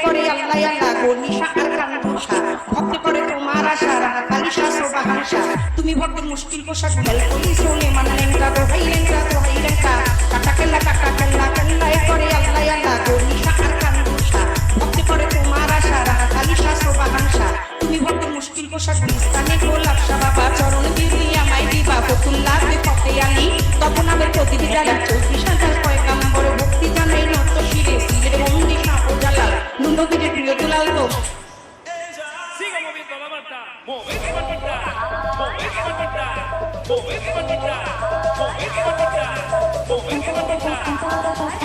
করে আল্লাহ গনিশা আর কান্দুষা ভক্তি করে তোমার আশা রাহা কালিশা সোবাহানশা তুমি ভক্তের মুশকিল কোষা গুলাল কলি সোলে মানলেঙ্কা দোহাইলেঙ্কা কাটাকেল্লা করে আল্লাহ গনিশা আর কান্দুষা ভক্তি করে তোমার আশা রাহা কালিশা সোবাহানশা তুমি ভক্তের মুশকিল কোষা গুলিস্তানে গোলাপ বাবা চরণ দিদি আমায় দিবা ফতুল্লাহ পথে আনি তখন আমার প্রতিবিদারা 34,000 পয়গাম্বর ভক্তি জানাই নত শিরে শিরের বন্দি সাপ জালাল নুনবীরে প্রিয় দুলাল তো siga moviendo la manta, movete la manta, movete la manta, movete la manta, movete la manta, movete la manta.